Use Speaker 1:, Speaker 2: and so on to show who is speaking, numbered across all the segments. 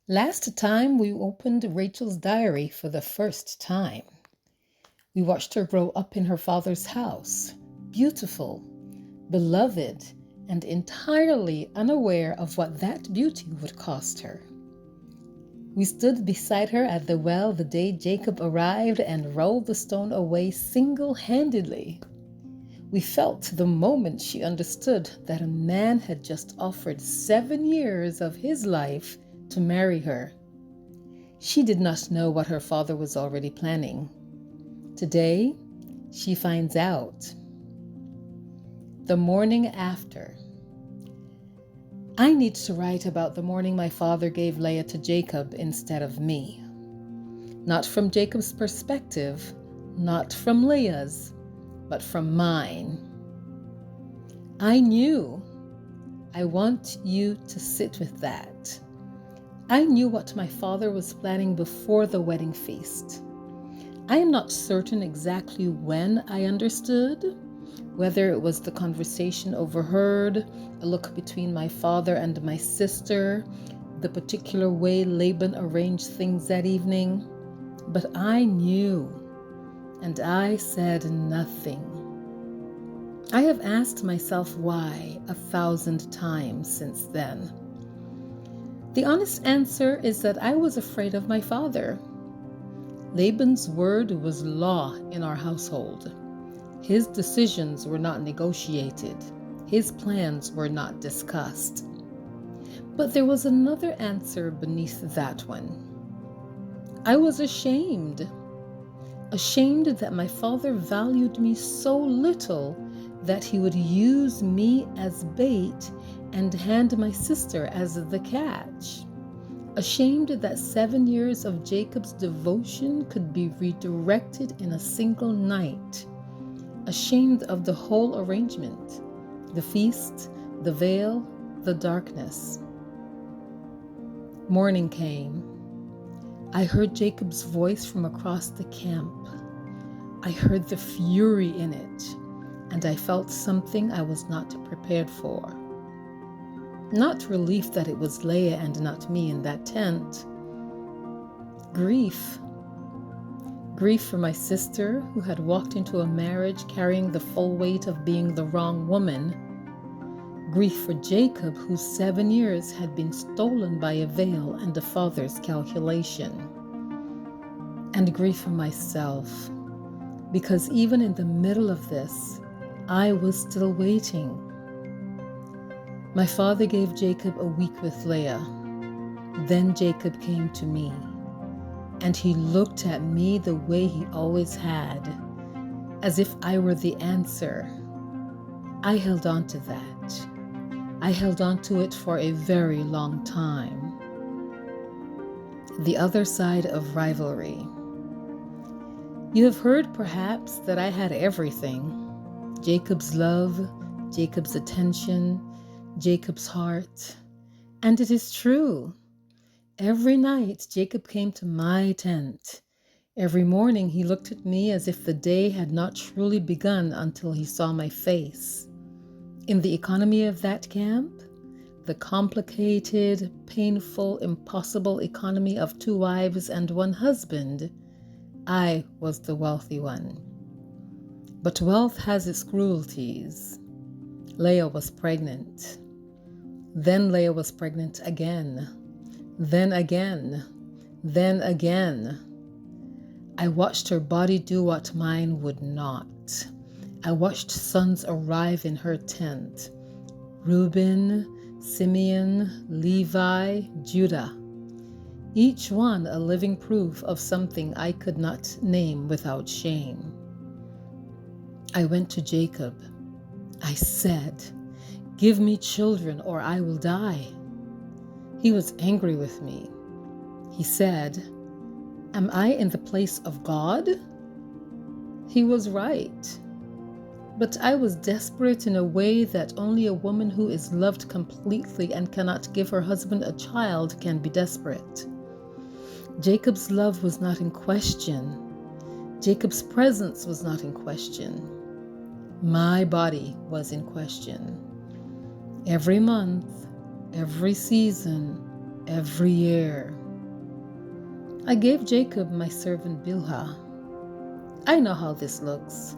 Speaker 1: Last time we opened Rachel's diary for the first time. We watched her grow up in her father's house, beautiful, beloved, and entirely unaware of what that beauty would cost her. We stood beside her at the well the day Jacob arrived and rolled the stone away single-handedly. We felt the moment she understood that a man had just offered 7 years of his life to marry her. She did not know what her father was already planning. Today, she finds out. The morning after. I need to write about the morning my father gave Leah to Jacob instead of me. Not from Jacob's perspective, not from Leah's, but from mine. I knew. I want you to sit with that. I knew what my father was planning before the wedding feast. I am not certain exactly when I understood, whether it was the conversation overheard, a look between my father and my sister, the particular way Laban arranged things that evening, but I knew, and I said nothing. I have asked myself why 1,000 times since then. The honest answer is that I was afraid of my father. Laban's word was law in our household. His decisions were not negotiated. His plans were not discussed. But there was another answer beneath that one. I was ashamed. Ashamed that my father valued me so little that he would use me as bait and hand my sister as the catch. Ashamed that 7 years of Jacob's devotion could be redirected in a single night. Ashamed of the whole arrangement, the feast, the veil, the darkness. Morning came. I heard Jacob's voice from across the camp. I heard the fury in it, and I felt something I was not prepared for. Not relief that it was Leah and not me in that tent. Grief. Grief for my sister, who had walked into a marriage carrying the full weight of being the wrong woman. Grief for Jacob, whose 7 years had been stolen by a veil and a father's calculation. And grief for myself, because even in the middle of this, I was still waiting. My father gave Jacob a week with Leah. Then Jacob came to me, and he looked at me the way he always had, as if I were the answer. I held on to that. I held on to it for a very long time. The other side of rivalry. You have heard perhaps that I had everything. Jacob's love, Jacob's attention, Jacob's heart. And it is true. Every night Jacob came to my tent. Every morning he looked at me as if the day had not truly begun until he saw my face. In the economy of that camp, the complicated, painful, impossible economy of 2 wives and 1 husband, I was the wealthy one. But wealth has its cruelties. Leah was pregnant. Then Leah was pregnant again. Then again. Then again. I watched her body do what mine would not. I watched sons arrive in her tent. Reuben, Simeon, Levi, Judah. Each one a living proof of something I could not name without shame. I went to Jacob. I said, "Give me children or I will die." He was angry with me. He said, "Am I in the place of God?" He was right. But I was desperate in a way that only a woman who is loved completely and cannot give her husband a child can be desperate. Jacob's love was not in question. Jacob's presence was not in question. My body was in question. Every month, every season, every year. I gave Jacob my servant Bilhah. I know how this looks.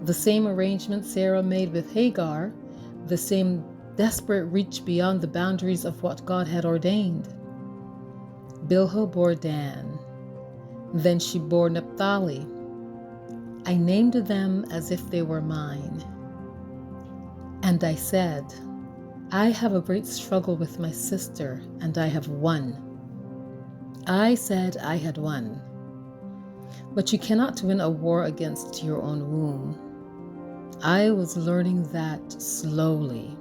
Speaker 1: The same arrangement Sarah made with Hagar, the same desperate reach beyond the boundaries of what God had ordained. Bilhah bore Dan. Then she bore Naphtali. I named them as if they were mine. And I said, I have a great struggle with my sister, and I have won. I said I had won. But you cannot win a war against your own womb. I was learning that slowly.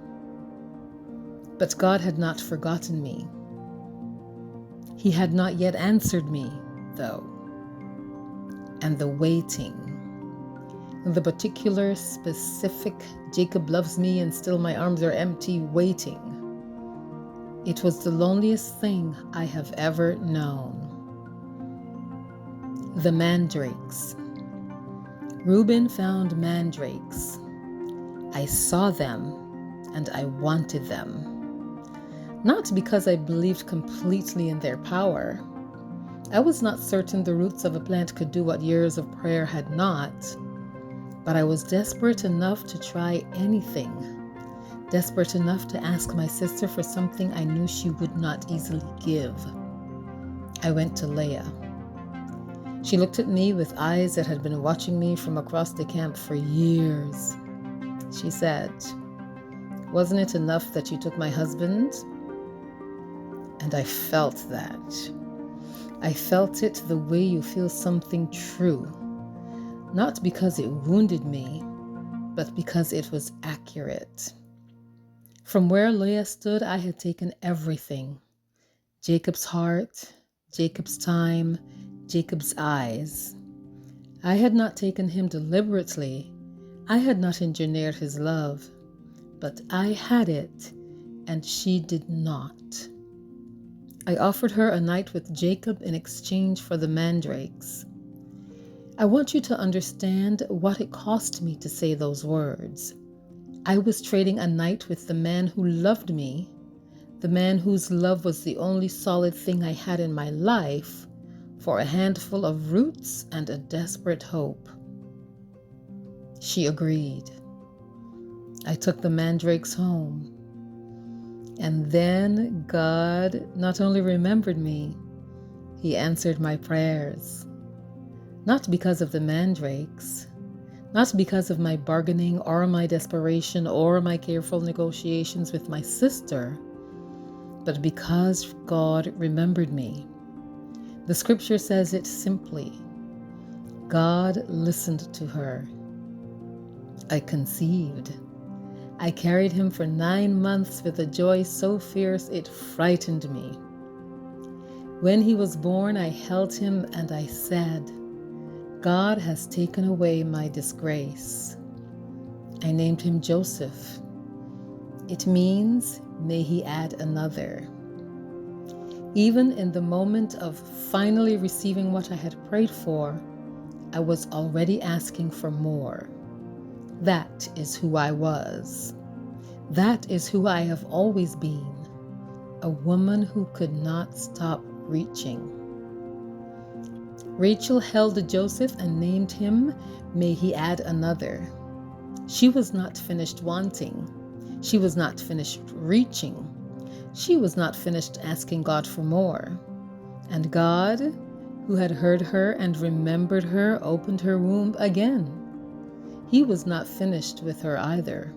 Speaker 1: But God had not forgotten me. He had not yet answered me, though. And the waiting, the particular, specific, Jacob loves me and still my arms are empty, waiting. It was the loneliest thing I have ever known. The mandrakes. Reuben found mandrakes. I saw them and I wanted them. Not because I believed completely in their power. I was not certain the roots of a plant could do what years of prayer had not, but I was desperate enough to try anything. Desperate enough to ask my sister for something I knew she would not easily give. I went to Leah. She looked at me with eyes that had been watching me from across the camp for years. She said, "Wasn't it enough that you took my husband?" And I felt that. I felt it the way you feel something true. Not because it wounded me, but because it was accurate. From where Leah stood, I had taken everything. Jacob's heart, Jacob's time, Jacob's eyes. I had not taken him deliberately. I had not engineered his love. But I had it, and she did not. I offered her a night with Jacob in exchange for the mandrakes. I want you to understand what it cost me to say those words. I was trading a night with the man who loved me, the man whose love was the only solid thing I had in my life, for a handful of roots and a desperate hope. She agreed. I took the mandrakes home. And then God not only remembered me, He answered my prayers. Not because of the mandrakes, not because of my bargaining or my desperation or my careful negotiations with my sister, but because God remembered me. The scripture says it simply. God listened to her. I conceived. I carried him for 9 months with a joy so fierce it frightened me. When he was born, I held him and I said, God has taken away my disgrace. I named him Joseph. It means, may he add another. Even in the moment of finally receiving what I had prayed for, I was already asking for more. That is who I was. That is who I have always been. A woman who could not stop reaching. Rachel held Joseph and named him, may he add another. She was not finished wanting. She was not finished reaching. She was not finished asking God for more. And God, who had heard her and remembered her, opened her womb again. He was not finished with her either.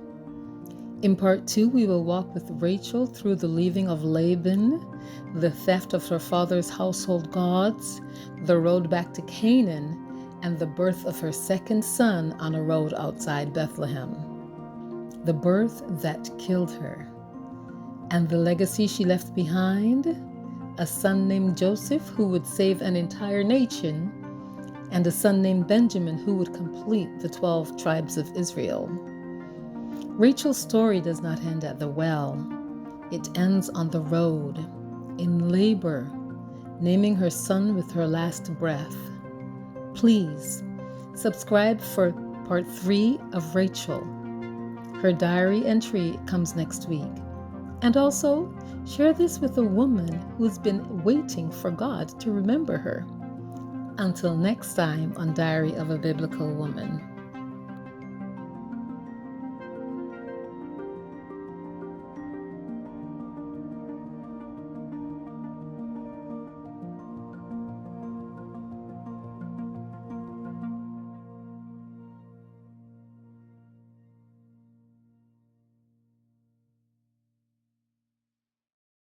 Speaker 1: In part 2, we will walk with Rachel through the leaving of Laban, the theft of her father's household gods, the road back to Canaan, and the birth of her second son on a road outside Bethlehem. The birth that killed her. And the legacy she left behind, a son named Joseph who would save an entire nation, and a son named Benjamin who would complete the 12 tribes of Israel. Rachel's story does not end at the well. It ends on the road, in labor, naming her son with her last breath. Please, subscribe for part 3 of Rachel. Her diary entry comes next week. And also, share this with a woman who's been waiting for God to remember her. Until next time on Diary of a Biblical Woman.